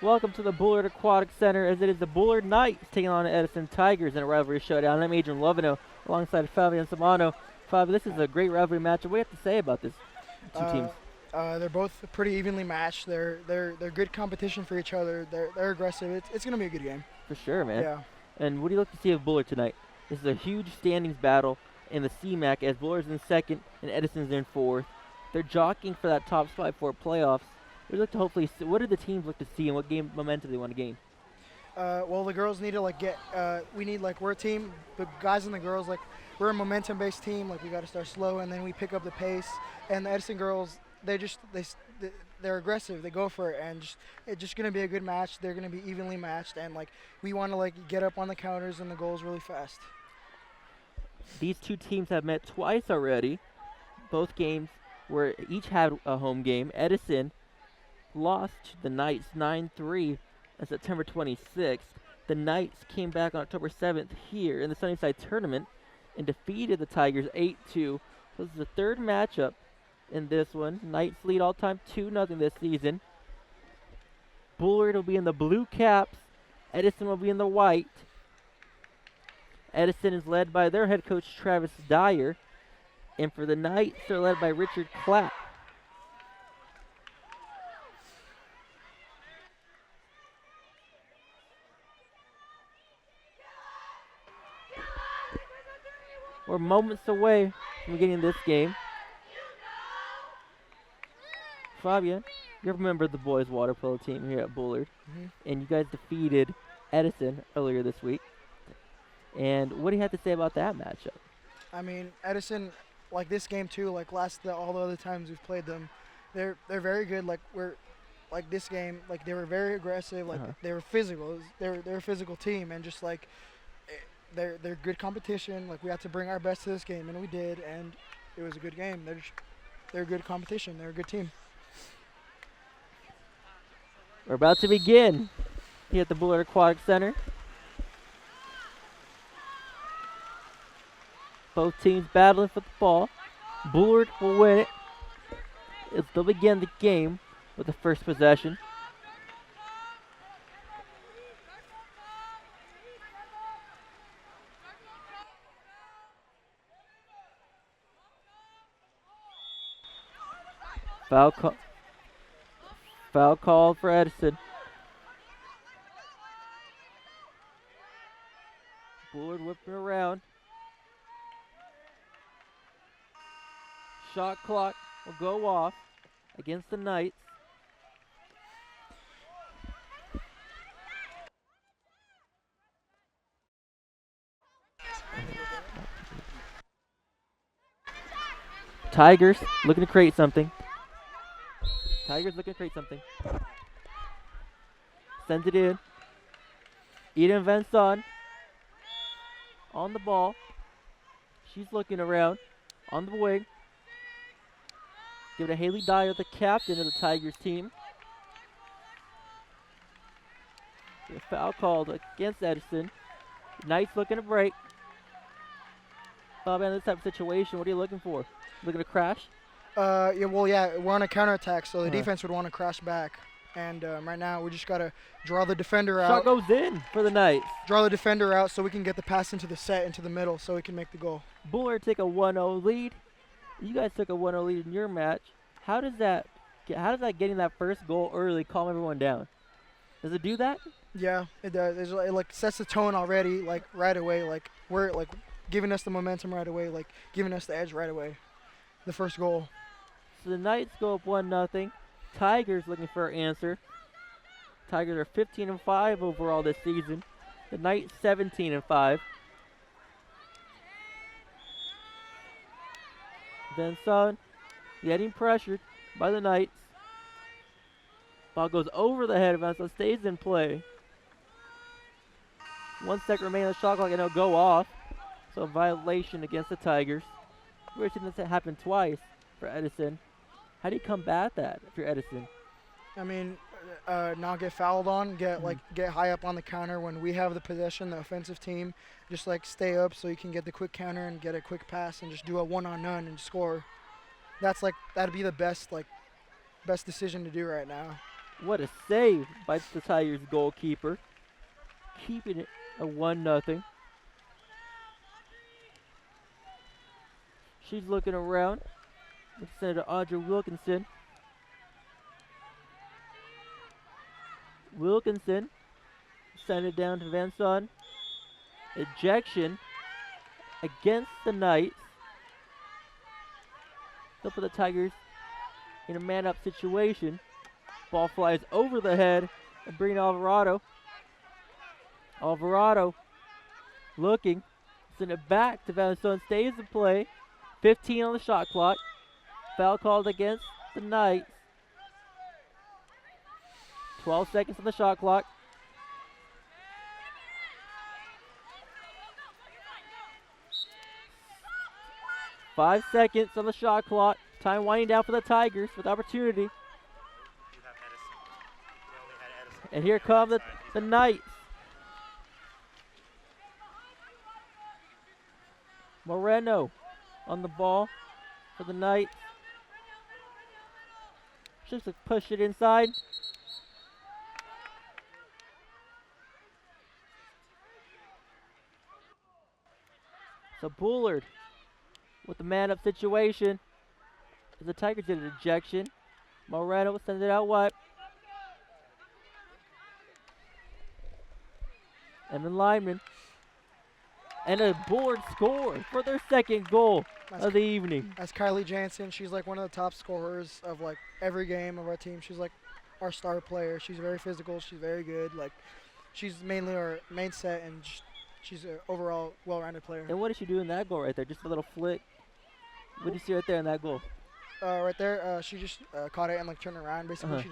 Welcome to the Bullard Aquatic Center as it is the Bullard Knights taking on the Edison Tigers in a rivalry showdown. I'm Adrian Lovino alongside Fabian Samano. Fabi, this is a great rivalry match. What do you have to say about this two Uh, teams? they're both pretty evenly matched. They're good competition for each other. They're aggressive. It's gonna be a good game. For sure, man. Yeah. And what do you look to see of Bullard tonight? This is a huge standings battle in the CMAC as Bullard's in second and Edison's in fourth. They're jockeying for that top spot for playoffs. We look to hopefully see, what do the teams look to see and what game momentum they want to gain? Well, the girls need to get. We need we're a team. The guys and the girls we're a momentum-based team. We got to start slow and then we pick up the pace. And the Edison girls, they're aggressive. They go for it, and it's just gonna be a good match. They're gonna be evenly matched, and we want to get up on the counters and the goals really fast. These two teams have met twice already. Both games were each had a home game. Edison lost to the Knights 9-3 on September 26th. The Knights came back on October 7th here in the Sunnyside tournament and defeated the Tigers 8-2. This is the third matchup in this one. Knights lead all-time 2-0 this season. Bullard will be in the blue caps. Edison will be in the white. Edison is led by their head coach, Travis Dyer. And for the Knights, they're led by Richard Clapp. We're moments away from getting this game. Fabian, you remember the boys' water polo team here at Bullard, and you guys defeated Edison earlier this week. And what do you have to say about that matchup? I mean, Edison, this game too, all the other times we've played them, they're very good. This game, they were very aggressive. They were physical. They're a physical team, and they're good competition. We had to bring our best to this game, and we did, and it was a good game. They're good competition. They're a good team. We're about to begin here at the Bullard Aquatic Center. Both teams battling for the ball. Bullard will win it. They'll begin the game with the first possession. Foul called for Edison. Bullard whipping around. Shot clock will go off against the Knights. Tigers looking to create something. Sends it in. Eden Venson on the ball. She's looking around on the wing. Give it to Haley Dyer, the captain of the Tigers team. A foul called against Edison. Knights looking to break. Bob, in this type of situation, what are you looking for? Looking to crash? We're on a counterattack, so the defense would want to crash back. And right now, we just got to draw the defender out. Shot goes in for the Knights. Draw the defender out so we can get the pass into the set, into the middle, so we can make the goal. Bullard take a 1-0 lead. You guys took a 1-0 lead in your match. How does that getting that first goal early calm everyone down? Does it do that? Yeah, it does. It sets the tone already, right away. We're giving us the momentum right away, giving us the edge right away. The first goal. So the Knights go up 1-0. Tigers looking for an answer. Tigers are 15-5 overall this season. The Knights 17-5. Venson getting pressured by the Knights. Ball goes over the head of Venson, stays in play. 1 second remaining on the shot clock and it'll go off. So a violation against the Tigers. We're seeing this happen twice for Edison. How do you combat that if you're Edison? I mean, not get fouled on, get high up on the counter when we have the possession, the offensive team. Just stay up so you can get the quick counter and get a quick pass and just do a one-on-none and score. That'd be the best decision to do right now. What a save by the Tigers goalkeeper. Keeping it a 1-0. She's looking around. Send it to Audra Wilkinson. Wilkinson send it down to Van Son. Ejection against the Knights. They'll put the Tigers in a man-up situation. Ball flies over the head and bring Alvarado. Alvarado looking. Send it back to Van Son. Stays in play. 15 on the shot clock. Foul called against the Knights. 12 seconds on the shot clock. Five seconds on the shot clock. Time winding down for the Tigers with opportunity. And here come the Knights. Moreno on the ball for the Knights. Just to push it inside. So Bullard with the man-up situation. As the Tigers did an ejection. Moreno will send it out wide. And then Lyman. And a Bullard score for their second goal of the evening. That's Kylie Jansen. She's like one of the top scorers of like every game of our team. She's like our star player. She's very physical. She's very good. Like she's mainly our main set, and she's an overall well-rounded player. And what did she do in that goal right there? Just a little flick. What did you see right there in that goal? Right there, she just caught it and like turned around. Basically,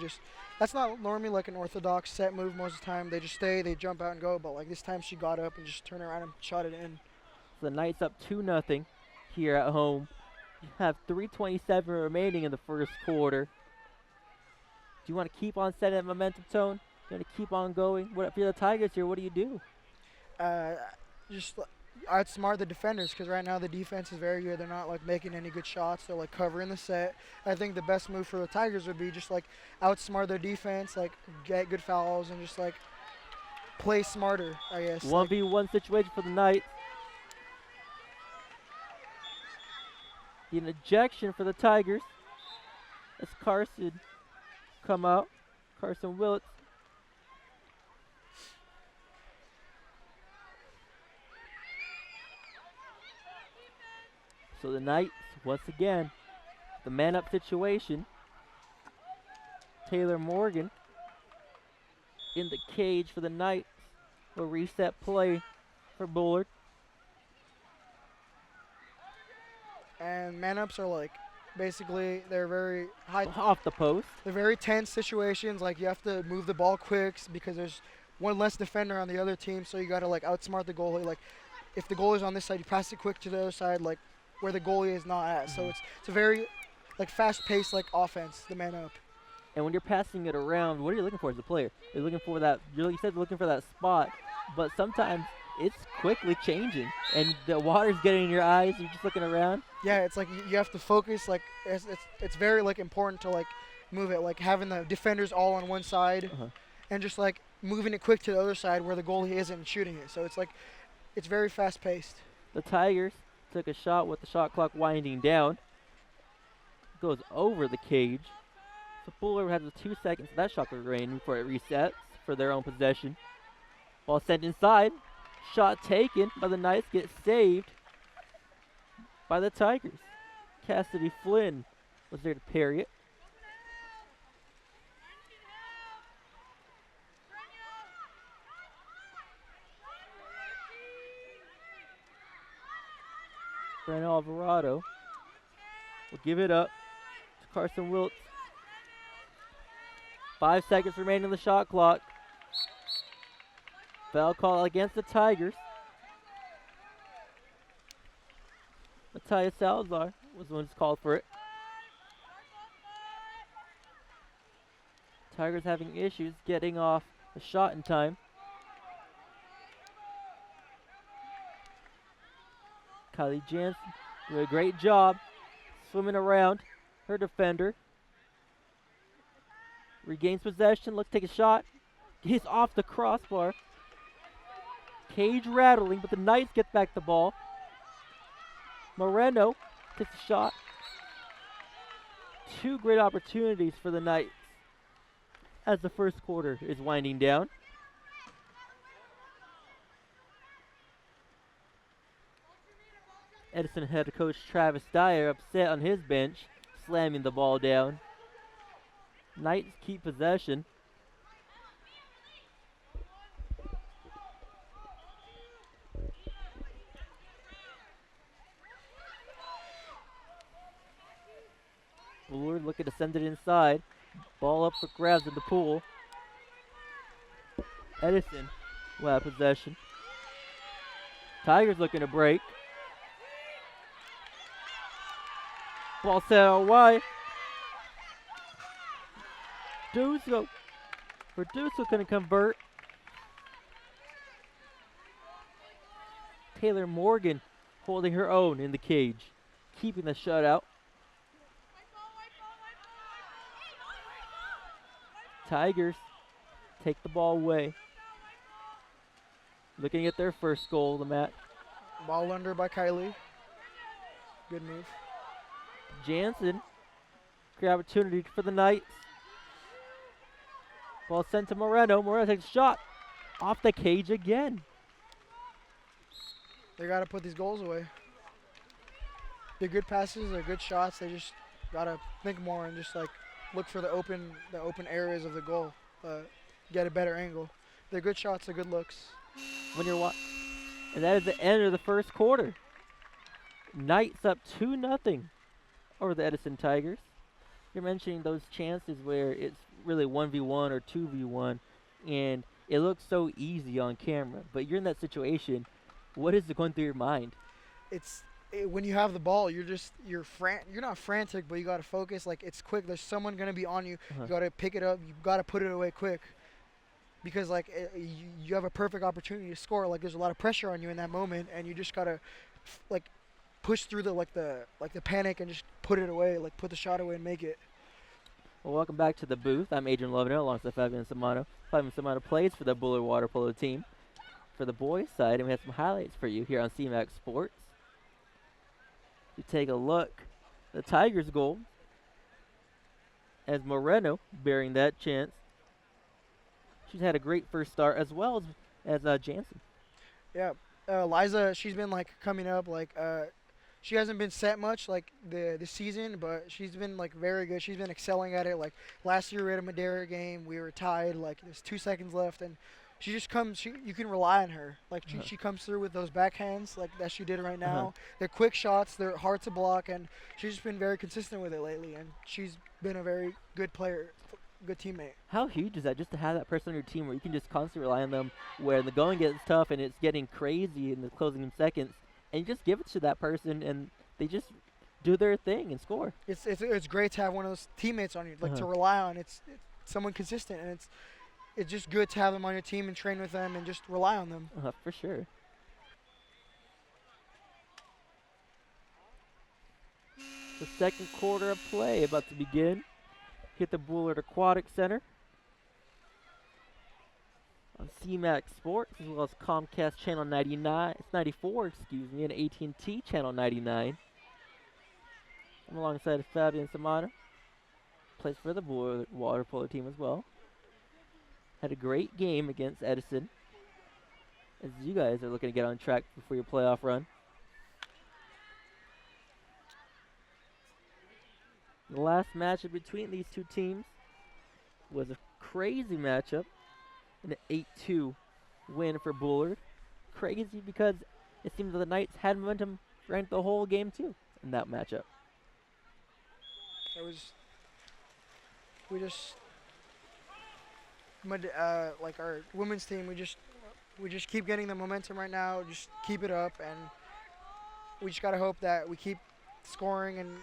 that's not normally like an orthodox set move. Most of the time, they just stay, they jump out and go. But like this time, she got up and just turned around and shot it in. So the Knights up 2-0 here at home. You have 3:27 remaining in the first quarter. Do you want to keep on setting that momentum tone? Do you want to keep on going? What if you're the Tigers here? What do you do? Just outsmart the defenders, because right now the defense is very good. They're not like making any good shots. They're like covering the set. I think the best move for the Tigers would be just like outsmart their defense, like get good fouls and just like play smarter, I guess. 1v1 situation for the Knights. An ejection for the Tigers. As Carson come out. Carson Willits. So the Knights, once again, the man-up situation. Taylor Morgan in the cage for the Knights. A reset play for Bullard. And man-ups are like, basically, they're very high. Off the post. They're very tense situations. Like you have to move the ball quick because there's one less defender on the other team. So you got to like outsmart the goalie. Like if the goalie's on this side, you pass it quick to the other side, like where the goalie is not at. So it's a very like fast-paced like offense, the man-up. And when you're passing it around, what are you looking for as a player? You're looking for that. You said looking for that spot, but sometimes it's quickly changing, and the water's getting in your eyes. You're just looking around. Yeah, it's like you have to focus. Like it's very like important to like move it. Like having the defenders all on one side, and just like moving it quick to the other side where the goalie isn't and shooting it. So it's like it's very fast-paced. The Tigers took a shot with the shot clock winding down. Goes over the cage. So Bullard has 2 seconds of that shot clock remaining before it resets for their own possession. Ball sent inside. Shot taken by the Knights, gets saved by the Tigers. Cassidy Flynn was there to parry it. Brent Alvarado will give it up to Carson Wiltz. 5 seconds remaining on the shot clock. Foul call against the Tigers. Matthias Salazar was the one who's called for it. Tigers having issues getting off the shot in time. Kylie Jansen doing a great job swimming around her defender. Regains possession. Looks to take a shot. He's off the crossbar. Cage rattling, but the Knights get back the ball. Moreno takes a shot. 2 great opportunities for the Knights as the first quarter is winding down. Edison head coach Travis Dyer upset on his bench, slamming the ball down. Knights keep possession. Bullard looking to send it inside. Ball up for grabs in the pool. Edison will have possession. Tigers looking to break. Ball set out wide. Verduso couldn't convert. Taylor Morgan holding her own in the cage, keeping the shutout. Tigers take the ball away. Looking at their first goal of the match. Ball under by Kylie. Good move. Jansen, great opportunity for the Knights. Ball sent to Moreno. Moreno takes a shot. Off the cage again. They got to put these goals away. They're good passes, they're good shots. They just got to think more and just like look for the open areas of the goal. Get a better angle. They're good shots, they're good looks. When you're and that is the end of the first quarter. Knights up 2-0 over the Edison Tigers. You're mentioning those chances where it's really 1v1 or 2v1, and it looks so easy on camera. But you're in that situation. What is going through your mind? When you have the ball, you're not frantic, but you got to focus. Like, it's quick. There's someone gonna be on you. You got to pick it up. You got to put it away quick, because like you have a perfect opportunity to score. Like, there's a lot of pressure on you in that moment, and you just gotta like push through the panic and just put it away. Like, put the shot away and make it. Well, welcome back to the booth. I'm Adrian Lovino alongside Fabian Samano. Fabian Samano plays for the Bullard water polo team for the boys side, and we have some highlights for you here on CMAX Sports. You take a look, the Tigers' goal, as Moreno bearing that chance. She's had a great first start, as well as Jansen. Yeah, Liza, she's been like coming up. Like, she hasn't been set much like this season, but she's been like very good. She's been excelling at it. Like, last year we had a Madeira game, we were tied. Like, there's 2 seconds left, and she just comes. You can rely on her. Like, she comes through with those backhands like that she did right now. They're quick shots. They're hard to block, and she's just been very consistent with it lately. And she's been a very good player, good teammate. How huge is that, just to have that person on your team where you can just constantly rely on them, where the going gets tough and it's getting crazy in the closing seconds, and you just give it to that person and they just do their thing and score. It's great to have one of those teammates on you, like to rely on. It's someone consistent, and it's just good to have them on your team and train with them and just rely on them. For sure. The second quarter of play about to begin. Hit the Bullard Aquatic Center on CMAX Sports, as well as Comcast Channel 94, and AT&T Channel 99. I'm alongside Fabian Samana, plays for the Bullard water polo team as well. Had a great game against Edison, as you guys are looking to get on track for your playoff run. The last matchup between these two teams was a crazy matchup, an 8-2 win for Bullard. Crazy because it seems that the Knights had momentum ranked the whole game too in that matchup. Like our women's team, we just keep getting the momentum right now. Just keep it up, and we just gotta hope that we keep scoring and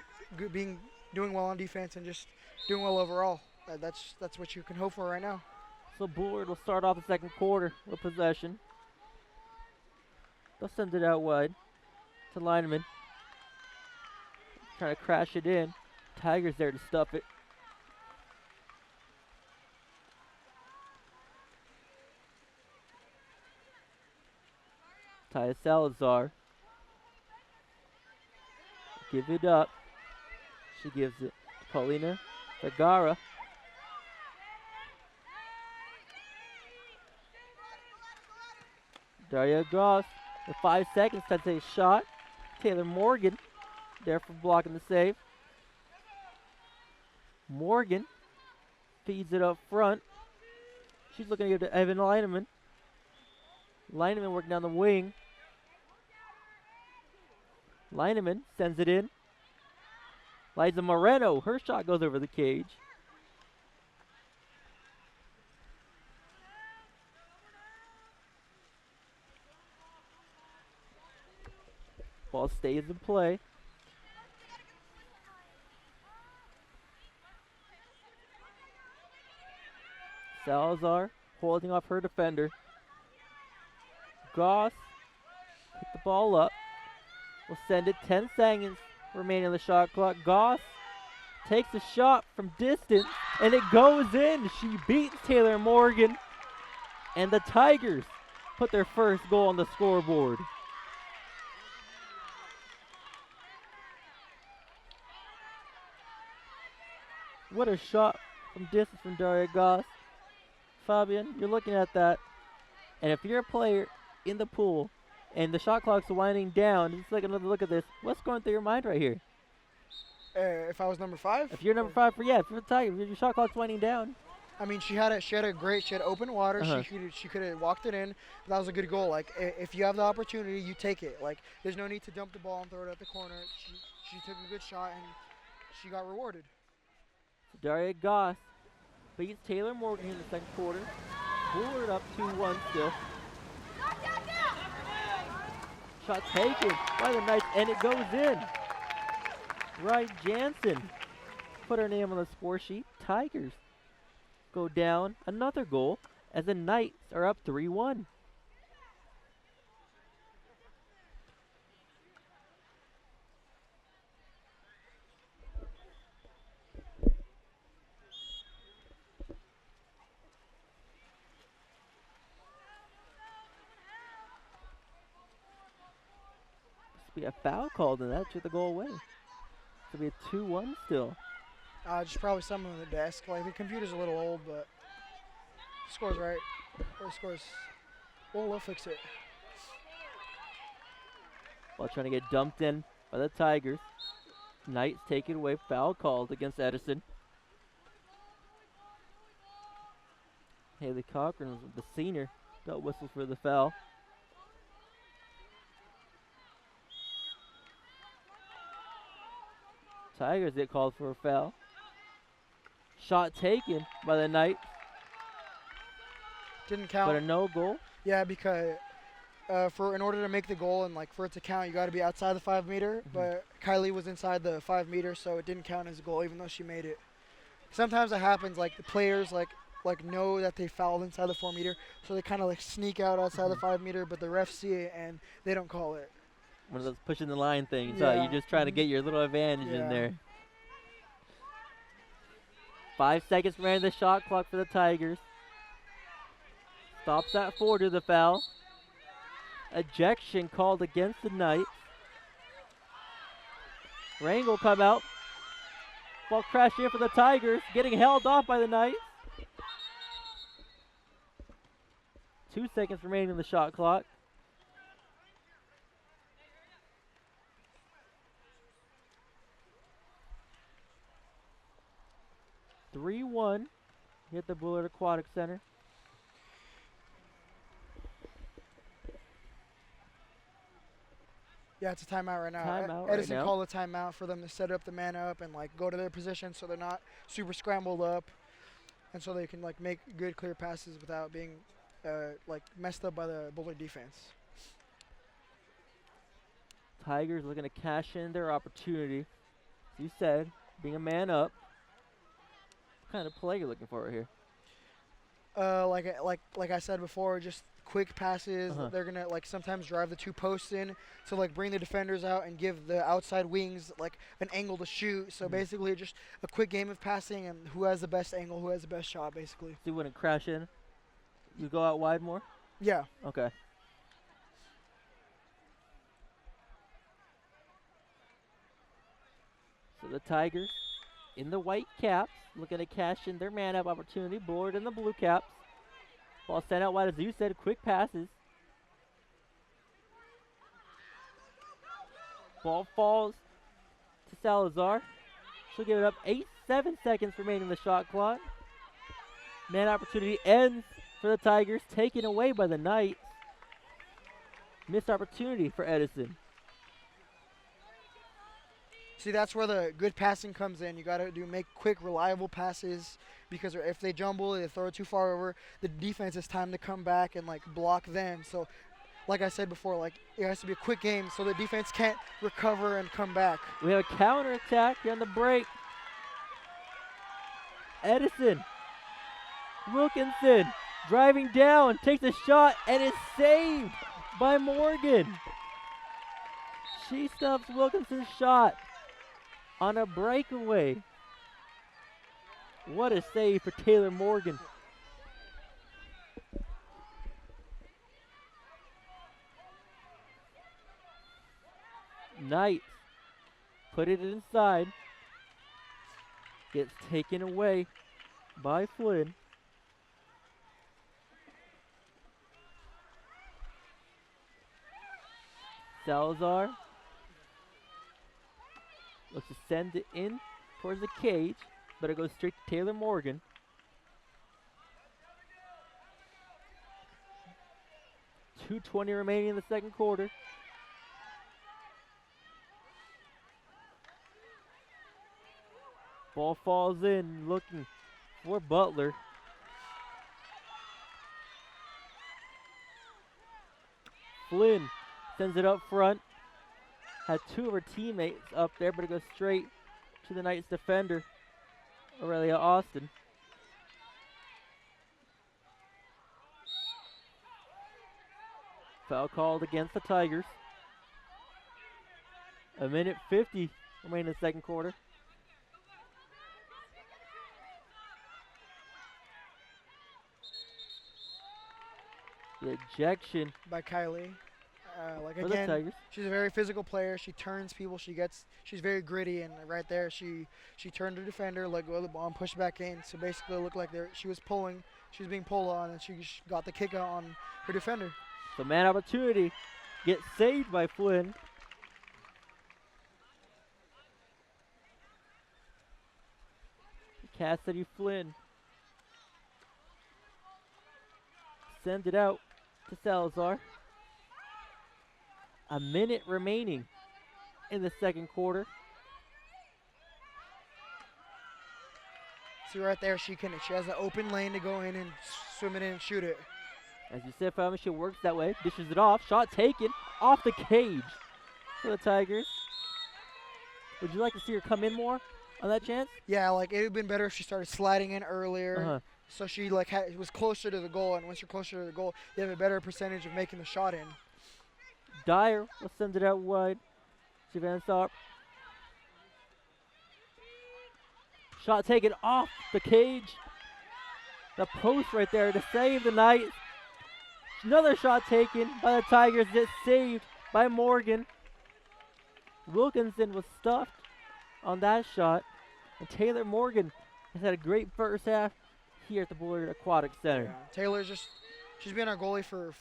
doing well on defense and just doing well overall. That's what you can hope for right now. So Bullard will start off the second quarter with possession. They'll send it out wide to Lineman. Trying to crash it in. Tigers there to stuff it. Taya Salazar. Give it up. She gives it to Paulina Vergara. Daria Goss with 5 seconds to take a shot. Taylor Morgan there for blocking the save. Morgan feeds it up front. She's looking to give it to Evan Leineman. Leineman working down the wing. Leineman sends it in. Liza Moreno, her shot goes over the cage. Ball stays in play. Salazar holding off her defender. Goss pick the ball up. We'll send it. 10 seconds remaining on the shot clock. Goss takes a shot from distance, and it goes in. She beats Taylor Morgan, and the Tigers put their first goal on the scoreboard. What a shot from distance from Daria Goss. Fabian, you're looking at that, and if you're a player in the pool and the shot clock's winding down, just like another look at this, what's going through your mind right here? If I was number 5? If you're number 5 if you're the Tiger, your shot clock's winding down. I mean, she had open water. She could have walked it in. That was a good goal. Like, if you have the opportunity, you take it. Like, there's no need to dump the ball and throw it at the corner. She took a good shot, and she got rewarded. Daria Goss beats Taylor Morgan in the second quarter. Bullard up 2-1 still. Shot taken by the Knights, and it goes in. Wright Jansen put her name on the score sheet. Tigers go down another goal as the Knights are up 3-1. Be a foul called, and that took the goal away. It'll be a 2-1 still. Just probably someone on the desk. Like, the computer's a little old, but the score's right. Or the score's, we'll fix it. While trying to get dumped in by the Tigers. Knights take it away. Foul called against Edison. Haley Cochran, the senior, got whistled for the foul. Tigers get called for a foul. Shot taken by the Knights. Didn't count. But a no goal? Yeah, because in order to make the goal and like for it to count, you got to be outside the 5 meter. But Kylie was inside the 5 meter, so it didn't count as a goal, even though she made it. Sometimes it happens, like the players like know that they fouled inside the 4 meter, so they kind of like sneak out outside the 5 meter, but the refs see it and they don't call it. One of those pushing the line things. Yeah. You're just trying to get your little advantage in there. 5 seconds remaining the shot clock for the Tigers. Stops at 4 to the foul. Ejection called against the Knights. Rain will come out. Ball crashed in for the Tigers. Getting held off by the Knights. 2 seconds remaining in the shot clock. (3-1) hit the Bullard Aquatic Center. Yeah, it's a timeout right now. Timeout Edison right now. called a timeout for them to set up the man up and like go to their position so they're not super scrambled up, and so they can like make good clear passes without being like messed up by the Bullard defense. Tigers looking to cash in their opportunity. As you said, being a man up. What kind of play you're looking for right here? Like I said before, just quick passes. They're gonna like sometimes drive the 2 posts in to like bring the defenders out and give the outside wings like an angle to shoot. So basically, just a quick game of passing and who has the best angle, who has the best shot, basically. So you wouldn't crash in? You go out wide more? Yeah. Okay. So the Tigers in the white caps looking to cash in their man-up opportunity. Bullard in the blue caps. Ball sent out wide, as you said, quick passes. Ball falls to Salazar. She'll give it up. 7 seconds remaining in the shot clock. Man opportunity ends for the Tigers, taken away by the Knights. Missed opportunity for Edison. See, that's where the good passing comes in. You got to make quick, reliable passes, because if they jumble, they throw it too far over, the defense has time to come back and like block them. So, like I said before, like it has to be a quick game so the defense can't recover and come back. We have a counter attack here on the break. Edison, Wilkinson driving down, takes a shot and is saved by Morgan. She stops Wilkinson's shot on a breakaway. What a save for Taylor Morgan. Knights put it inside. Gets taken away by Flynn. Salazar looks to send it in towards the cage, but it goes straight to Taylor Morgan. .220 remaining in the second quarter. Ball falls in, looking for Butler. Flynn sends it up front. Had two of her teammates up there, but it goes straight to the Knights defender, Aurelia Austin. Foul called against the Tigers. 1:50 remaining in the second quarter. The ejection by Kylie. Like for again, the Tigers. She's a very physical player. She turns people. She's very gritty, and right there, she turned her defender, let go of the ball, and pushed back in. So basically, it looked like she was being pulled on, and she got the kick out on her defender. So man opportunity gets saved by Flynn. Cassidy Flynn sends it out to Salazar. A minute remaining in the second quarter. See right there, she has an open lane to go in and swim it in and shoot it. As you said, Fama, she works that way. Dishes it off. Shot taken off the cage for the Tigers. Would you like to see her come in more on that chance? Yeah, like it would have been better if she started sliding in earlier. So she was closer to the goal, and once you're closer to the goal, you have a better percentage of making the shot in. Dyer will send it out wide. Sivan Sarp. Shot taken off the cage. The post right there to save the Knights. Another shot taken by the Tigers. It's saved by Morgan. Wilkinson was stuffed on that shot. And Taylor Morgan has had a great first half here at the Bullard Aquatic Center. Yeah. Taylor's she's been our goalie for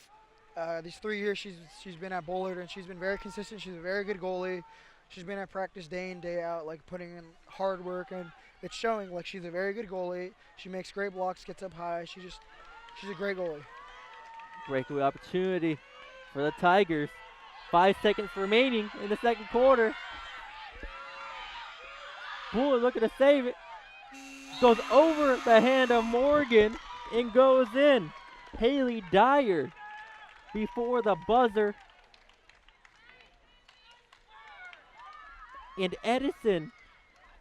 these 3 years. She's been at Bullard, and she's been very consistent. She's a very good goalie. She's been at practice day in, day out, like putting in hard work, and it's showing. Like she's a very good goalie. She makes great blocks, gets up high. She's a great goalie. Breakaway opportunity for the Tigers. 5 seconds remaining in the second quarter. Bullard looking to save it. Goes over the hand of Morgan and goes in. Haley Dyer before the buzzer. And Edison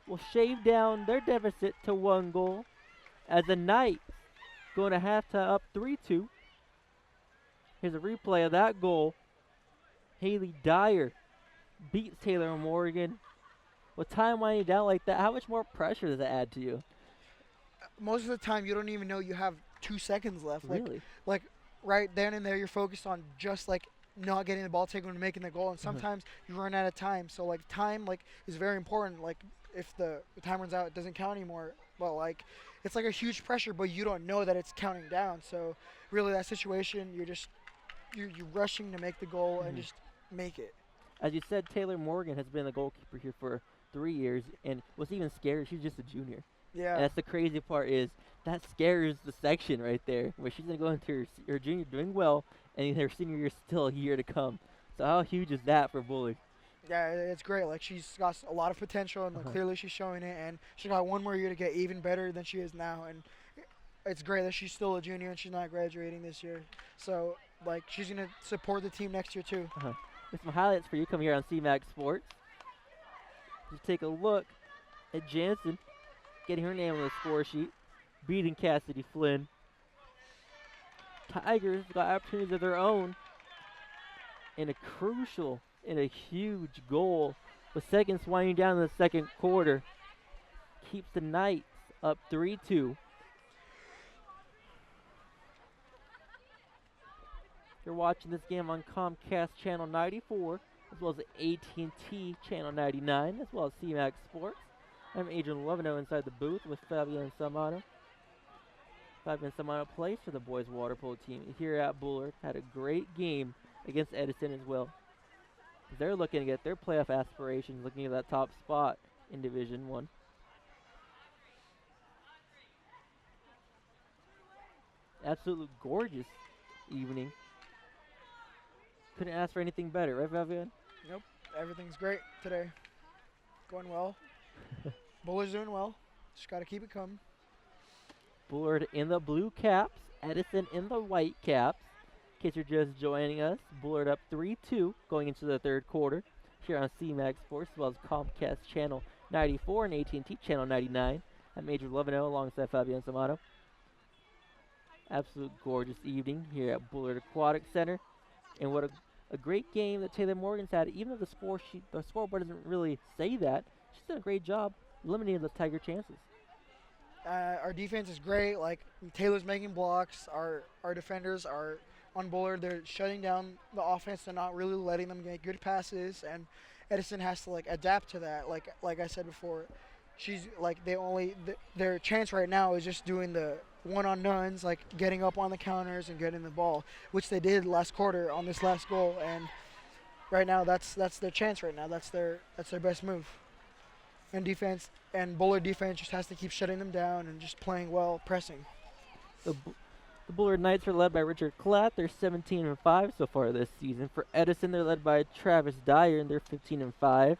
will shave down their deficit to 1 goal as the Knights going to halftime up 3-2. Here's a replay of that goal. Haley Dyer beats Taylor Morgan. With time winding down like that, how much more pressure does that add to you? Most of the time, you don't even know you have 2 seconds left. Really? Like right then and there, you're focused on just like not getting the ball taken and making the goal, and sometimes you run out of time. So like time is very important. Like if the time runs out, it doesn't count anymore. But like it's like a huge pressure, but you don't know that it's counting down. So really, that situation, you're rushing to make the goal and just make it. As you said, Taylor Morgan has been the goalkeeper here for 3 years, and what's even scary, she's just a junior. Yeah. And that's the crazy part is that scares the section right there, where she's gonna go into her junior doing well, and her senior year still a year to come. So how huge is that for Bullard? Yeah, it's great. Like she's got a lot of potential, and like, clearly she's showing it. And she got one more year to get even better than she is now. And it's great that she's still a junior and she's not graduating this year. So like she's gonna support the team next year too. With some highlights for you coming here on CMAC Sports. Just take a look at Jansen getting her name on the score sheet, beating Cassidy Flynn. Tigers got opportunities of their own in a crucial and a huge goal with seconds winding down in the second quarter. Keeps the Knights up 3-2. You're watching this game on Comcast Channel 94, as well as AT&T Channel 99, as well as CMAX Sports. I'm Adrian Loveno inside the booth with Fabian Samano. Fabian Samano plays for the boys water polo team here at Bullard. Had a great game against Edison as well. They're looking to get their playoff aspirations, looking at that top spot in Division 1. Absolutely gorgeous evening. Couldn't ask for anything better, right, Fabian? Nope, everything's great today. Going well. Bullard's doing well. Just got to keep it coming. Bullard in the blue caps, Edison in the white caps. In case you're just joining us, Bullard up 3-2 going into the third quarter here on CMAX Sports, as well as Comcast Channel 94 and AT&T Channel 99. I'm Major Loveno alongside Fabian Samano. Absolute gorgeous evening here at Bullard Aquatic Center. And what a great game that Taylor Morgan's had. Even though the scoreboard doesn't really say that, she's done a great job eliminating the Tiger chances. Our defense is great. Like Taylor's making blocks. Our defenders are on Bullard. They're shutting down the offense. They're not really letting them get good passes. And Edison has to like adapt to that. Like I said before, she's like their chance right now is just doing the one-on-nones, like getting up on the counters and getting the ball, which they did last quarter on this last goal. And right now, that's their chance. Right now, that's their best move. And defense and Bullard defense just has to keep shutting them down and just playing well, pressing. The Bullard Knights are led by Richard Klatt. They're 17-5 so far this season. For Edison, they're led by Travis Dyer, and they're 15-5.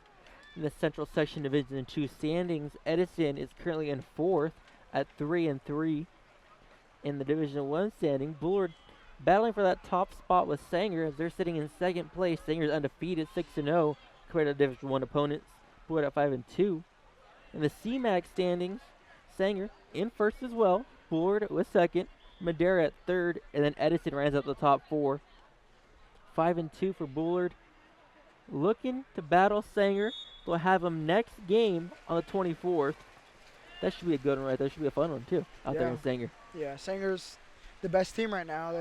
In the Central Section Division 2 standings, Edison is currently in fourth at 3-3. In the Division 1 standing, Bullard battling for that top spot with Sanger as they're sitting in second place. Sanger's undefeated 6-0 compared to Division 1 opponents. Bullard at 5-2. In the CMAC standings, Sanger in first as well. Bullard was second. Madera at third, and then Edison rounds up the top four. 5-2 for Bullard. Looking to battle Sanger. They'll have him next game on the 24th. That should be a good one right there. Should be a fun one too out there in Sanger. Yeah, Sanger's the best team right now.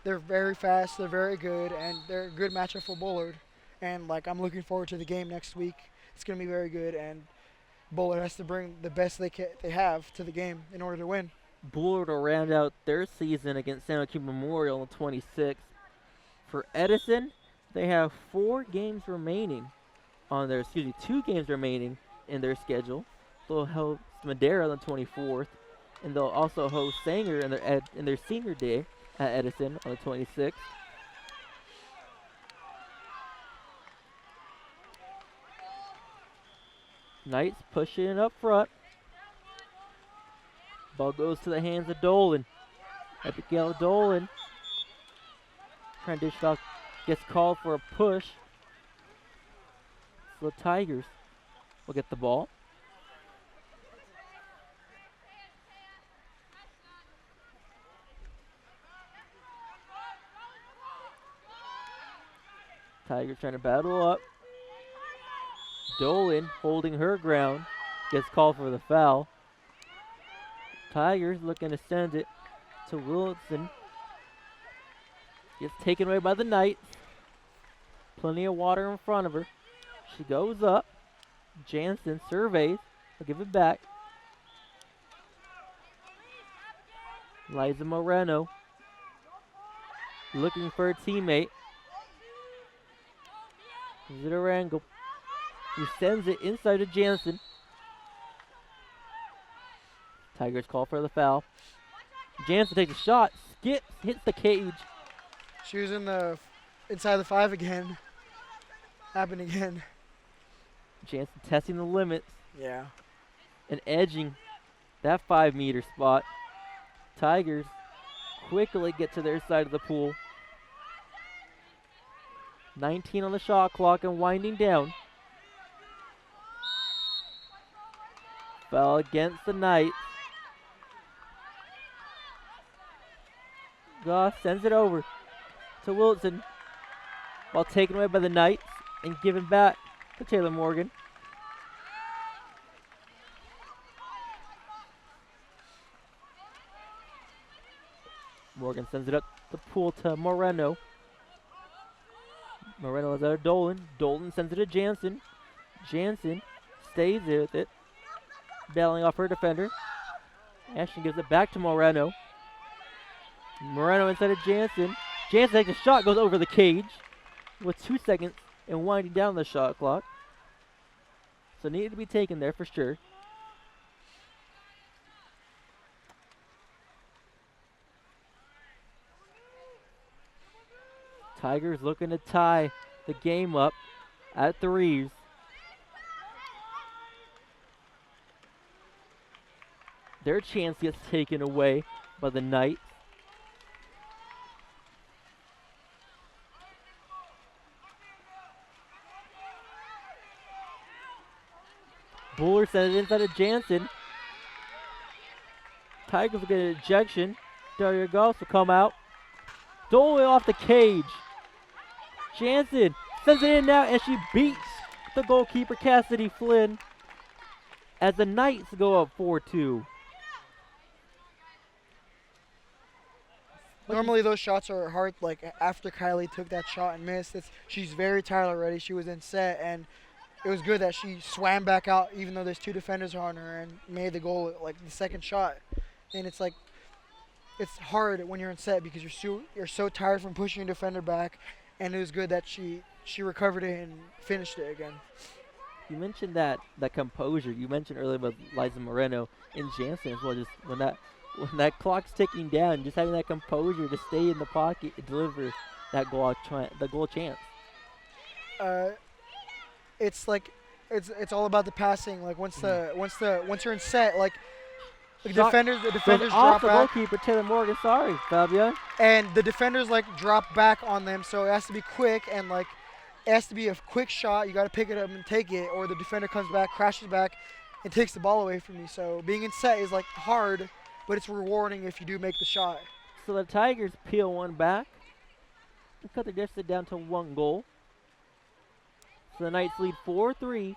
They're very fast, they're very good, and they're a good matchup for Bullard. And like I'm looking forward to the game next week. It's gonna be very good, and Bullard has to bring the best they have to the game in order to win. Bullard will round out their season against San Joaquin Memorial on the 26th. For Edison, they have 2 games remaining in their schedule. They'll host Madera on the 24th, and they'll also host Sanger in their senior day at Edison on the 26th. Knights pushing it up front. Ball goes to the hands of Dolan. Abigail Dolan trying to dish it off, gets called for a push. So the Tigers will get the ball. Tigers trying to battle up. Dolan holding her ground, gets called for the foul. Tigers looking to send it to Wilson. Gets taken away by the Knights. Plenty of water in front of her. She goes up. Jansen surveys. Will give it back. Liza Moreno looking for a teammate. Is it Arango? He sends it inside to Jansen. Tigers call for the foul. Jansen takes a shot, skips, hits the cage. She was inside the 5 again. Happened again. Jansen testing the limits Yeah. and edging that 5-meter spot. Tigers quickly get to their side of the pool. 19 on the shot clock and winding down. Foul against the Knights. Goss sends it over to Wilson while taken away by the Knights and given back to Taylor Morgan. Morgan sends it up the pool to Moreno. Moreno is out of Dolan. Dolan sends it to Jansen. Jansen stays with it, bailing off her defender. Ashton gives it back to Moreno. Moreno inside of Jansen. Jansen takes a shot, goes over the cage with 2 seconds and winding down the shot clock. So needed to be taken there for sure. Tigers looking to tie the game up at 3s. Their chance gets taken away by the Knights. Bullard sends it inside of Jansen. Tigers will get an ejection. Daria Goss will come out. Dolan off the cage. Jansen sends it in now, and she beats the goalkeeper Cassidy Flynn as the Knights go up 4-2. Normally those shots are hard. Like after Kylie took that shot and missed, she's very tired already. She was in set, and it was good that she swam back out, even though there's 2 defenders on her, and made the goal, like the second shot. And it's like, it's hard when you're in set because you're so tired from pushing your defender back, and it was good that she recovered it and finished it again. You mentioned that composure. You mentioned earlier about Liza Moreno and Jansen as well. Just when that clock's ticking down, just having that composure to stay in the pocket and deliver that goal chance. It's like it's all about the passing. Like once you're in set, like the defenders off drop the back, goalkeeper Taylor Morgan. Sorry, Fabian. and the defenders like drop back on them. So it has to be quick, and like it has to be a quick shot. You got to pick it up and take it, or the defender comes back, crashes back, and takes the ball away from you. So being in set is like hard, but it's rewarding if you do make the shot. So the Tigers peel one back and cut their deficit down to 1 goal. So the Knights lead 4-3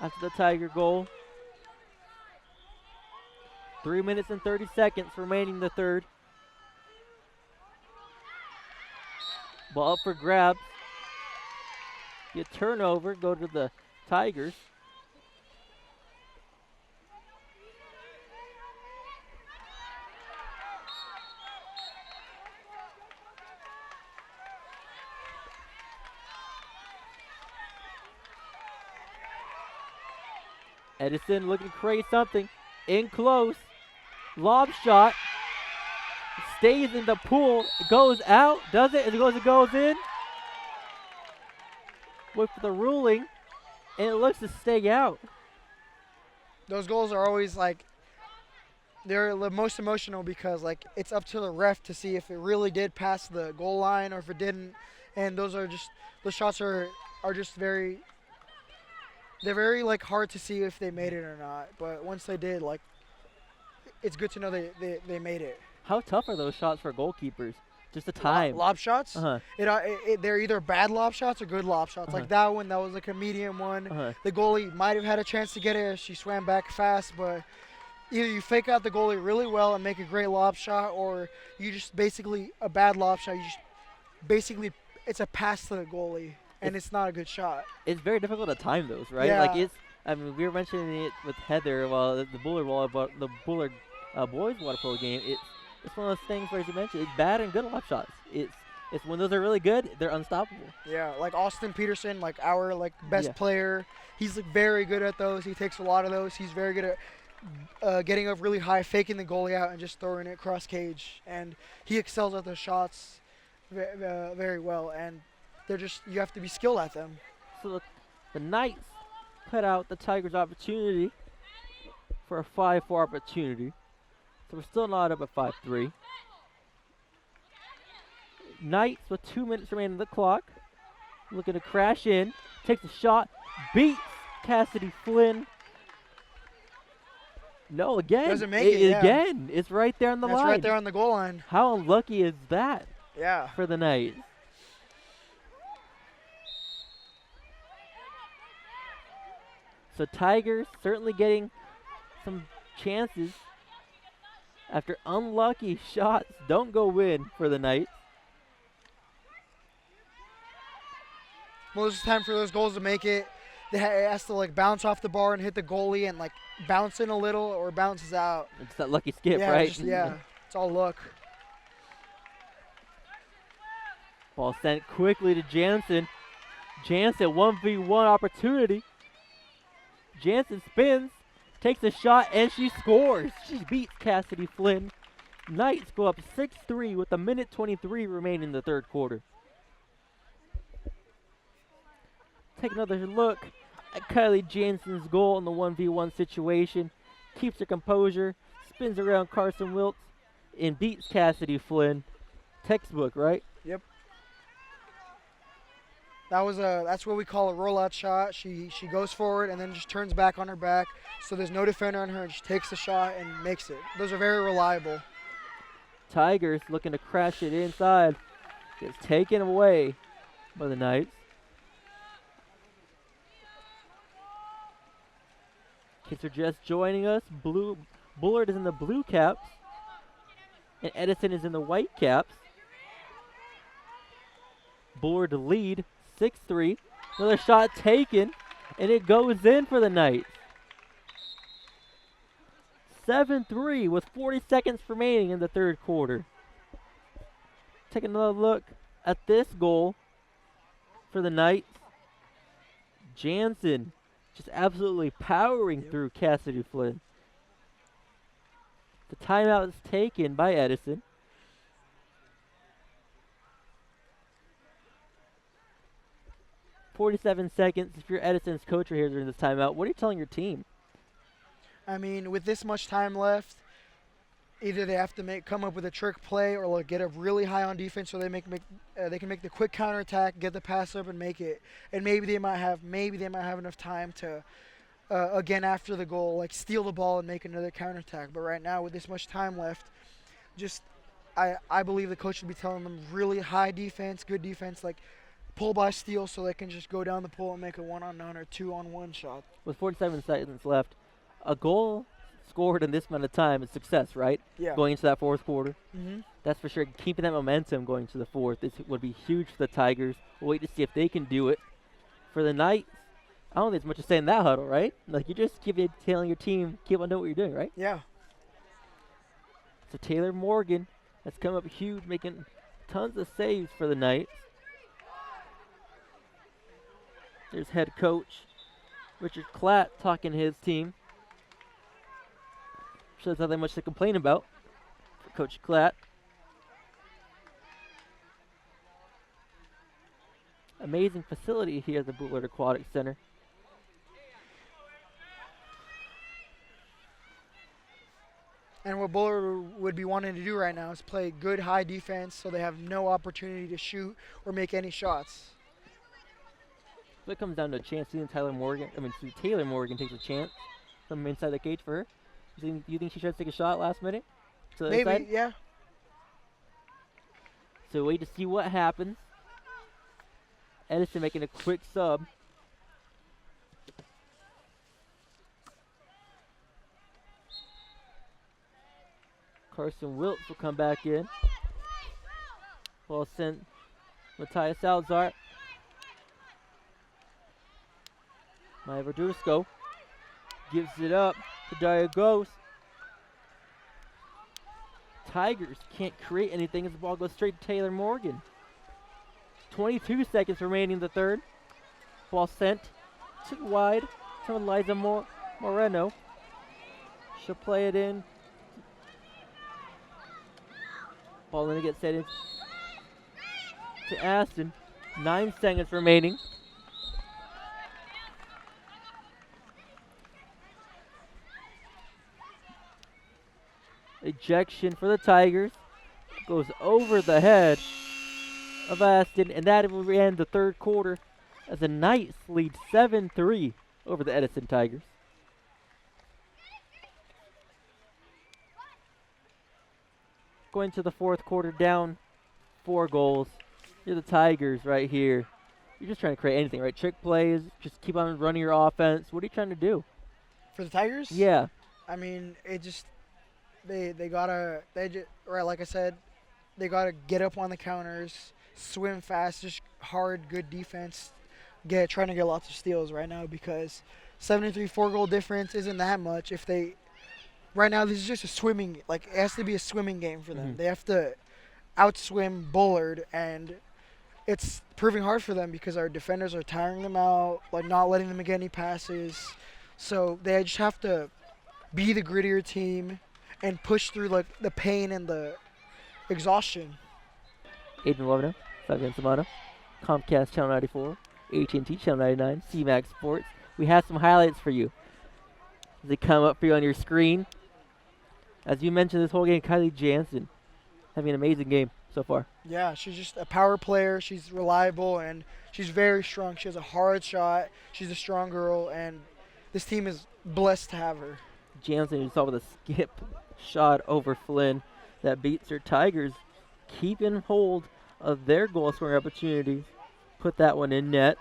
after the Tiger goal. 3 minutes and 30 seconds remaining in the third. Ball up for grabs. Get turnover, go to the Tigers. Edison looking to create something. In close. Lob shot. Stays in the pool. Goes out. Does it? It goes in. Wait for the ruling. And it looks to stay out. Those goals are always like, they're the most emotional because like it's up to the ref to see if it really did pass the goal line or if it didn't. And those shots are just very, they're very like hard to see if they made it or not. But once they did, like, it's good to know they made it. How tough are those shots for goalkeepers? Just the time. Lob shots? Uh-huh. They're either bad lob shots or good lob shots. Uh-huh. Like that one, that was like a medium one. Uh-huh. The goalie might have had a chance to get it if she swam back fast, but either you fake out the goalie really well and make a great lob shot, or you just basically, a bad lob shot, you just basically it's a pass to the goalie, and it's not a good shot. It's very difficult to time those, right? Yeah. Like it's. I mean, we were mentioning it with Heather while the Bullard boys water polo game. It's one of those things where, as you mentioned, it's bad and good lap shots. It's when those are really good, they're unstoppable. Yeah, like Austin Peterson, like our best Yeah. player. He's very good at those. He takes a lot of those. He's very good at getting up really high, faking the goalie out, and just throwing it cross cage. And he excels at those shots very well. And you have to be skilled at them. So the Knights cut out the Tigers' opportunity for a 5-4 opportunity. So we're still not up at 5-3. Knights with 2 minutes remaining on the clock. Looking to crash in. Takes a shot. Beats Cassidy Flynn. No, again. Doesn't make it, yeah. Again. It's right there on the line. That's right there on the goal line. How unlucky is that Yeah. for the Knights? So Tigers certainly getting some chances after unlucky shots don't go in for the Knights. Most of the time for those goals to make it, it has to bounce off the bar and hit the goalie and bounce in a little or bounces out. It's that lucky skip, Yeah, right? It's all luck. Ball sent quickly to Jansen. Jansen 1v1 opportunity. Jansen spins, takes a shot, and she scores. She beats Cassidy Flynn. Knights go up 6-3 with a minute 23 remaining in the third quarter. Take another look at Kylie Jansen's goal in the 1v1 situation. Keeps her composure, spins around Carson Wiltz, and beats Cassidy Flynn. Textbook, right? Yep. That's what we call a rollout shot. She goes forward and then just turns back on her back, so there's no defender on her, and she takes the shot and makes it. Those are very reliable. Tigers looking to crash it inside. Gets taken away by the Knights. Kids are just joining us. Bullard is in the blue caps, and Edison is in the white caps. Bullard to lead, 6-3. Another shot taken, and it goes in for the Knights. 7-3 with 40 seconds remaining in the third quarter. Take another look at this goal for the Knights. Jansen just absolutely powering through Cassidy Flynn. The timeout is taken by Edison. "47 seconds. If you're Edison's coach here during this timeout, what are you telling your team?" I mean, with this much time left, either they have to come up with a trick play or get up really high on defense so they they can make the quick counterattack, get the pass up, and make it. And maybe they might have enough time to again after the goal steal the ball and make another counterattack. But right now, with this much time left, I believe the coach should be telling them really high defense, good defense, pull by steal, so they can just go down the pool and make a 1-on-none or 2-on-1 shot. With 47 seconds left, a goal scored in this amount of time is success, right? Yeah. Going into that fourth quarter. Mm-hmm. That's for sure. Keeping that momentum going to the fourth would be huge for the Tigers. We'll wait to see if they can do it. For the Knights, I don't think there's much to say in that huddle, right? You just telling your team, keep on doing what you're doing, right? Yeah. So Taylor Morgan has come up huge, making tons of saves for the Knights. There's head coach Richard Klatt talking to his team. Sure, there's nothing much to complain about for Coach Klatt. Amazing facility here at the Bullard Aquatic Center. And what Bullard would be wanting to do right now is play good high defense so they have no opportunity to shoot or make any shots. So it comes down to a chance. Taylor Morgan takes a chance from inside the cage for her. Do you think she tries to take a shot last minute? To the Maybe, inside? yeah. So wait to see what happens. Edison making a quick sub. Carson Wiltz will come back in. Ball sent Matthias Salazar. Maya Verduzco gives it up to Dario Ghost. Tigers can't create anything as the ball goes straight to Taylor Morgan. 22 seconds remaining in the third. Ball sent too wide to Eliza Moreno. She'll play it in. Ball going to get set in to Aston. 9 seconds remaining. Ejection for the Tigers. Goes over the head of Aston, and that will end the third quarter as the Knights lead 7-3 over the Edison Tigers. Going to the fourth quarter, down 4 goals. You're the Tigers right here. You're just trying to create anything, right? Trick plays, just keep on running your offense. What are you trying to do? For the Tigers? Yeah. I mean, it just right, like I said, they gotta get up on the counters, swim fast, just hard, good defense. Trying to get lots of steals right now because 73 4-goal difference isn't that much. Right now this is just a swimming, like it has to be a swimming game for them. Mm-hmm. They have to outswim Bullard, and it's proving hard for them because our defenders are tiring them out, like not letting them get any passes. So they just have to be the grittier team and push through like the pain and the exhaustion. Aiden Lovino, Fabian Samano, Comcast Channel 94, AT&T Channel 99, CMAX Sports. We have some highlights for you. They come up for you on your screen. As you mentioned this whole game, Kylie Jansen having an amazing game so far. Yeah, she's just a power player. She's reliable, and she's very strong. She has a hard shot. She's a strong girl, and this team is blessed to have her. Jansen, you saw with a skip shot over Flynn that beats her. Tigers keeping hold of their goal scoring opportunities. Put that one in net.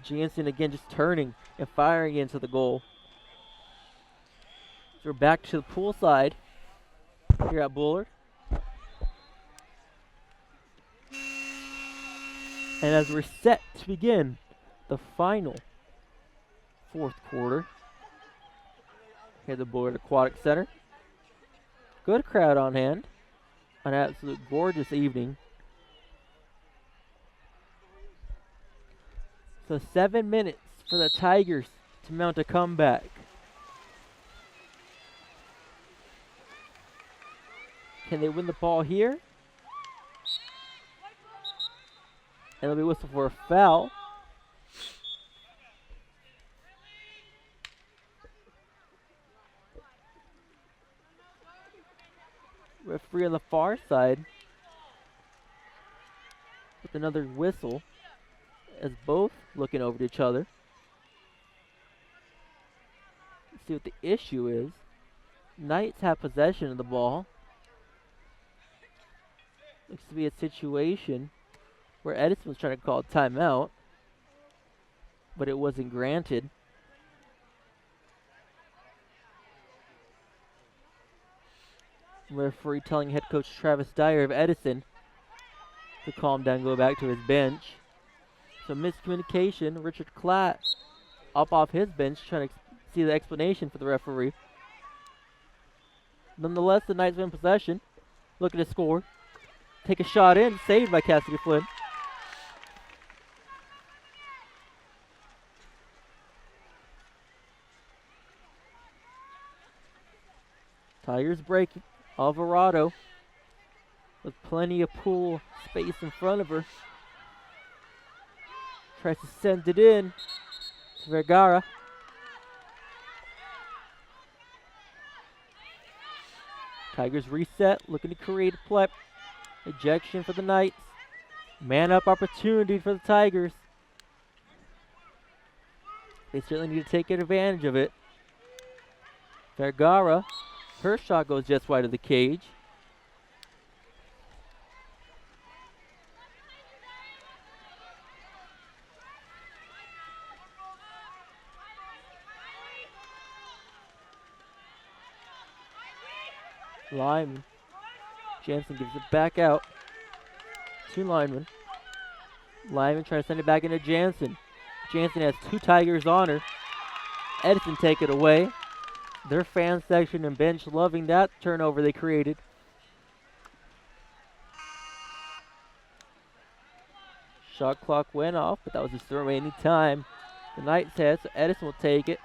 Jansen again just turning and firing into the goal. So we're back to the pool side here at Bullard. And as we're set to begin the final fourth quarter here at the Bullard Aquatic Center. Good crowd on hand. An absolute gorgeous evening. So 7 minutes for the Tigers to mount a comeback. Can they win the ball here? And it'll be whistled for a foul. Referee on the far side with another whistle as both looking over at each other. Let's see what the issue is. Knights have possession of the ball. Looks to be a situation where Edison was trying to call a timeout, but it wasn't granted. Referee telling head coach Travis Dyer of Edison to calm down and go back to his bench. So miscommunication. Richard Klatt up off his bench trying to see the explanation for the referee. Nonetheless, the Knights win possession. Looking to score. Take a shot in. Saved by Cassidy Flynn. Tigers breaking. Alvarado with plenty of pool space in front of her. Tries to send it in to Vergara. Tigers reset, looking to create a play. Ejection for the Knights. Man up opportunity for the Tigers. They certainly need to take advantage of it. Vergara. Her shot goes just wide of the cage. Lyman. Jansen gives it back out two linemen. Lineman trying to send it back into Jansen. Jansen has two Tigers on her. Edison take it away. Their fan section and bench loving that turnover they created. Shot clock went off, but that was just the remaining time. The Knights had, so Edison will take it.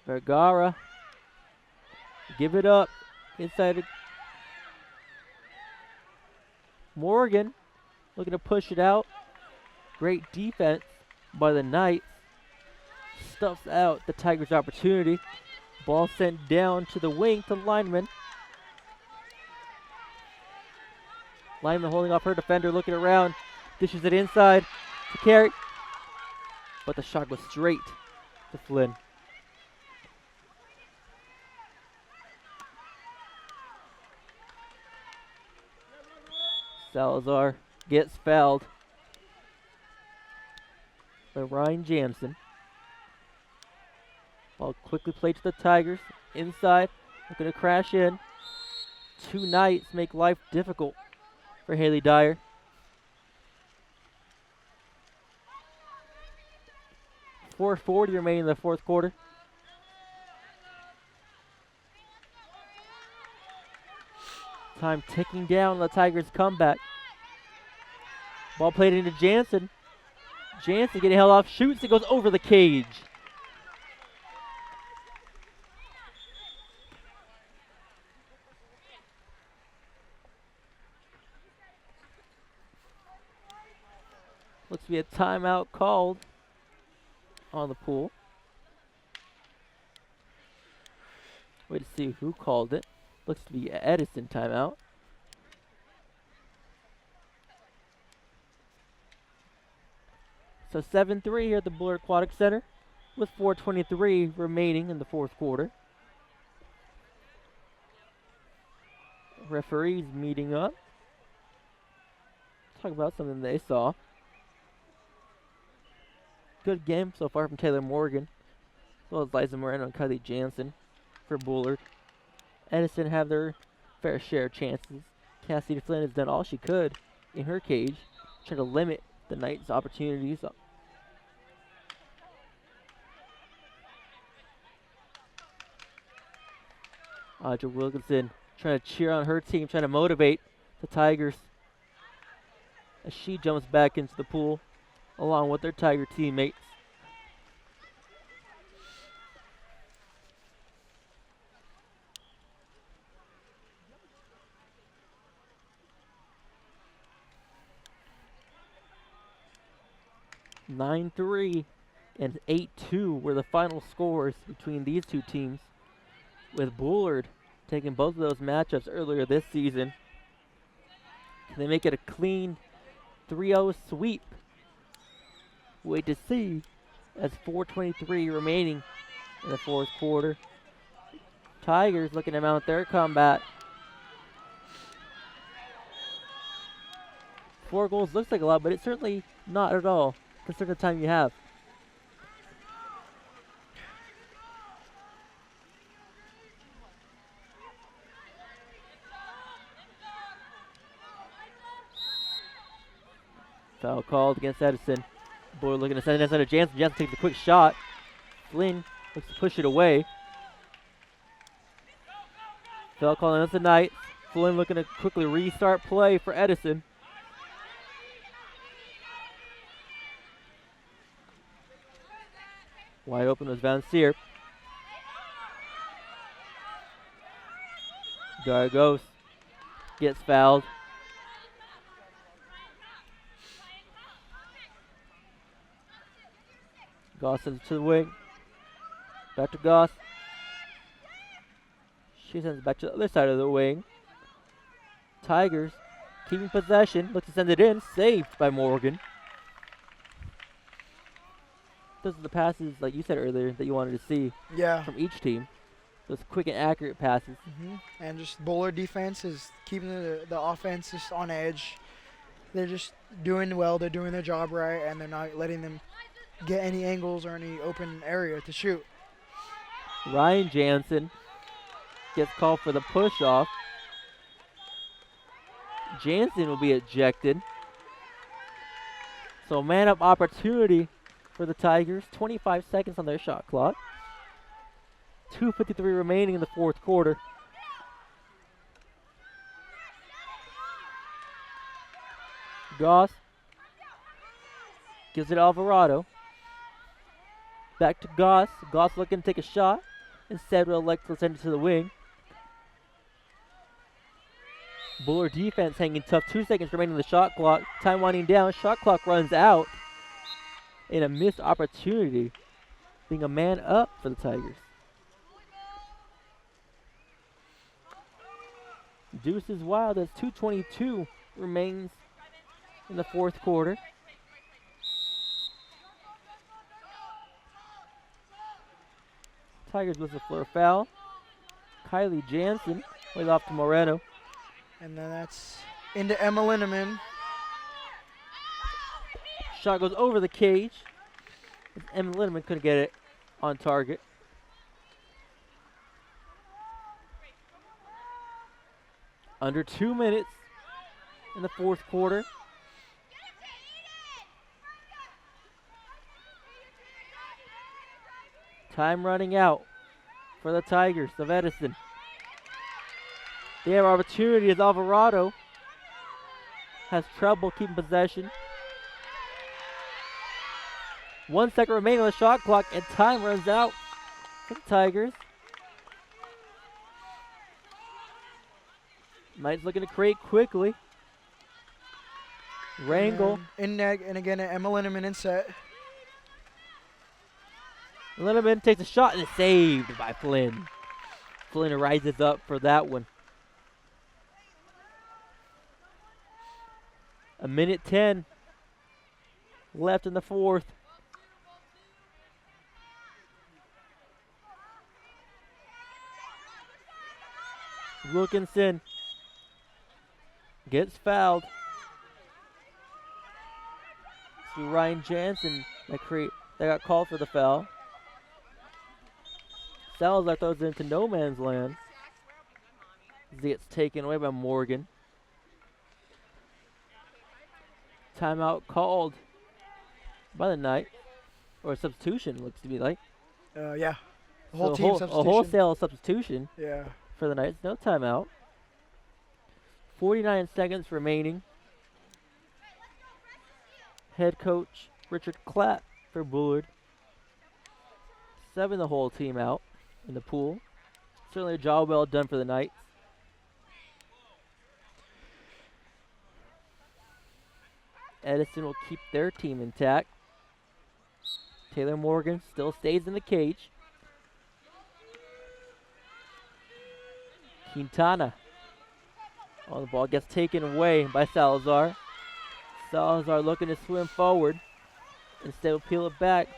Vergara. Give it up. Inside it. Morgan looking to push it out. Great defense by the Knights. Stuffs out the Tigers' opportunity. Ball sent down to the wing to lineman. Lineman holding off her defender, looking around. Dishes it inside to Carey. But the shot was straight to Flynn. Salazar gets fouled by Ryan Jansen. Ball quickly played to the Tigers. Inside, looking to crash in. Two Knights make life difficult for Haley Dyer. .440 remaining in the fourth quarter. Time ticking down on the Tigers' comeback. Ball played into Jansen. Jansen getting held off, shoots, it goes over the cage. Looks to be a timeout called on the pool. Wait to see who called it. Looks to be Edison timeout. So 7-3 here at the Bullard Aquatic Center with 4:23 remaining in the fourth quarter. Referees meeting up. Talk about something they saw. Good game so far from Taylor Morgan, as well as Liza Moreno and Kylie Jansen for Bullard. Edison have their fair share of chances. Cassidy Flynn has done all she could in her cage, trying to limit the Knights' opportunities. Audra Wilkinson trying to cheer on her team, trying to motivate the Tigers as she jumps back into the pool along with their Tiger teammates. (9-3) and 8-2 were the final scores between these two teams, with Bullard taking both of those matchups earlier this season. Can they make it a clean 3-0 sweep? Wait to see, as 4:23 remaining in the fourth quarter. Tigers looking to mount their comeback. 4 goals looks like a lot, but it's certainly not at all, considering the time you have. Foul called against Edison. Bullard looking to send it inside of Jansen. Jansen takes a quick shot. Flynn looks to push it away. Foul call against the Knights. Flynn looking to quickly restart play for Edison. Wide open was Van Seer. Gargos gets fouled. Goss sends it to the wing. Back to Goss. She sends it back to the other side of the wing. Tigers keeping possession. Looks to send it in. Saved by Morgan. Those are the passes, like you said earlier, that you wanted to see from each team. Those quick and accurate passes. And just Bullard defense is keeping the offense just on edge. They're just doing well. They're doing their job right, and they're not letting them get any angles or any open area to shoot. Ryan Jansen gets called for the push-off. Jansen will be ejected. So man-up opportunity for the Tigers. 25 seconds on their shot clock. 2:53 remaining in the fourth quarter. Goss gives it to Alvarado. Back to Goss. Goss looking to take a shot. Instead, will elect to send it to the wing. Bullard defense hanging tough. 2 seconds remaining on the shot clock. Time winding down. Shot clock runs out. And a missed opportunity, being a man up for the Tigers. Deuce is wild as 2:22 remains in the fourth quarter. Tigers whistle for a foul. Kylie Jansen lays off to Moreno. And then that's into Emma Linneman. Shot goes over the cage. Emma Linneman couldn't get it on target. Under 2 minutes in the fourth quarter. Time running out for the Tigers of Edison. They have opportunity as Alvarado has trouble keeping possession. 1 second remaining on the shot clock, and time runs out for the Tigers. Knights looking to create quickly. Wrangle. In net, and again, Emma Linneman in set. Linneman takes a shot and it's saved by Flynn. Flynn rises up for that one. 1:10 left in the fourth. Wilkinson gets fouled. See Ryan Jansen that got called for the foul. Salazar throws it into no man's land. As he gets taken away by Morgan. Timeout called by the Knight, or substitution looks to be like. Yeah. The whole So team substitution. a wholesale substitution Yeah. for the Knights. No timeout. 49 seconds remaining. Head coach Richard Clapp for Bullard. 7 the whole team out in the pool. Certainly a job well done for the Knights. Edison will keep their team intact. Taylor Morgan still stays in the cage. Quintana. Oh, the ball gets taken away by Salazar. Salazar looking to swim forward. Instead will peel it back.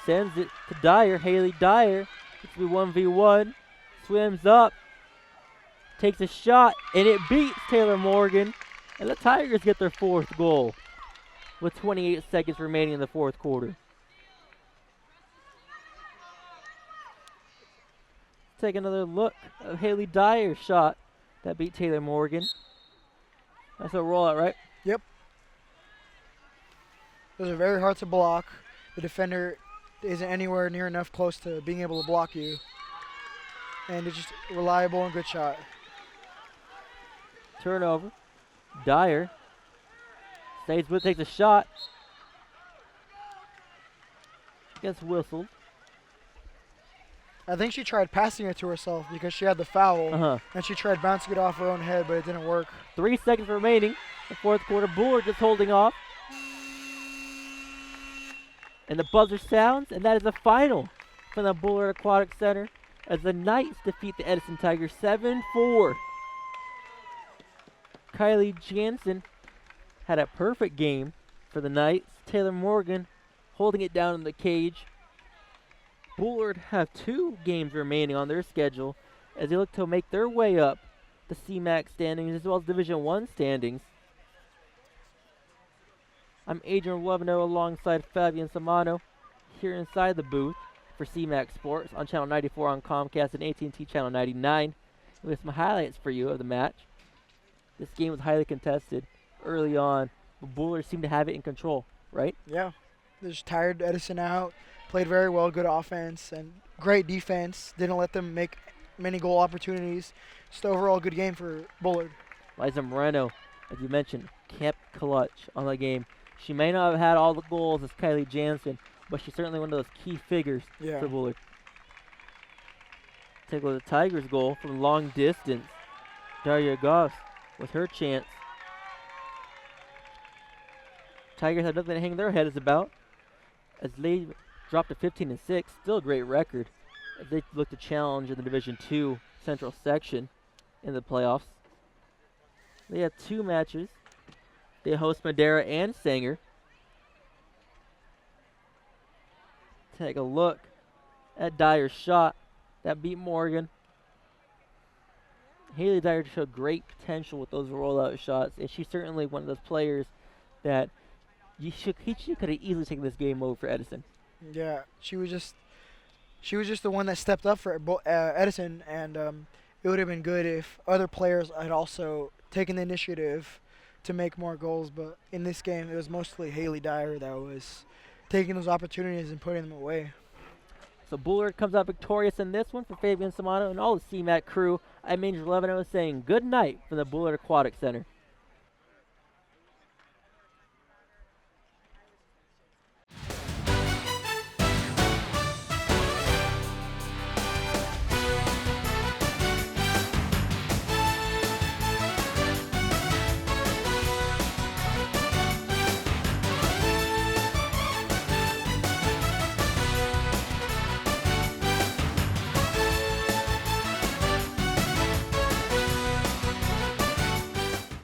Sends it to Dyer. Haley Dyer. It's be 1v1. Swims up. Takes a shot. And it beats Taylor Morgan. And the Tigers get their fourth goal with 28 seconds remaining in the fourth quarter. Take another look at Haley Dyer's shot that beat Taylor Morgan. That's a rollout, right? Yep. Those are very hard to block. The defender isn't anywhere near enough close to being able to block you. And it's just reliable and good shot. Turnover. Dyer stays with, takes a shot. Gets whistled. I think she tried passing it to herself because she had the foul. And she tried bouncing it off her own head, but it didn't work. 3 seconds remaining. The fourth quarter. Bullard just holding off. And the buzzer sounds, and that is the final from the Bullard Aquatic Center as the Knights defeat the Edison Tigers 7-4. Kylie Jansen had a perfect game for the Knights. Taylor Morgan holding it down in the cage. Bullard have 2 games remaining on their schedule as they look to make their way up the CMAC standings as well as Division I standings. I'm Adrian Loveno alongside Fabian Samano here inside the booth. for CMAX Sports on Channel 94 on Comcast and AT&T Channel 99. With some highlights for you of the match. This game was highly contested early on, but Bullard seemed to have it in control, right? Yeah. They just tired Edison out. Played very well, good offense, and great defense. Didn't let them make many goal opportunities. Just overall good game for Bullard. Liza Moreno, as you mentioned, kept clutch on the game. She may not have had all the goals as Kylie Jansen, but she's certainly one of those key figures for Bullard. Take a look at the Tigers' goal from long distance. Daria Goss with her chance. Tigers have nothing to hang their heads about as they dropped to 15-6. Still a great record as they look to challenge in the Division II Central section in the playoffs. They have 2 matches. They host Madera and Sanger. Take a look at Dyer's shot. That beat Morgan. Haley Dyer showed great potential with those rollout shots, and she's certainly one of those players that she could have easily taken this game over for Edison. Yeah, she was just the one that stepped up for Edison, and it would have been good if other players had also taken the initiative to make more goals. But in this game, it was mostly Haley Dyer that was taking those opportunities and putting them away. So Bullard comes out victorious in this one for Fabian Samano and all the CMAC crew. I'm Angel Levino saying good night from the Bullard Aquatic Center.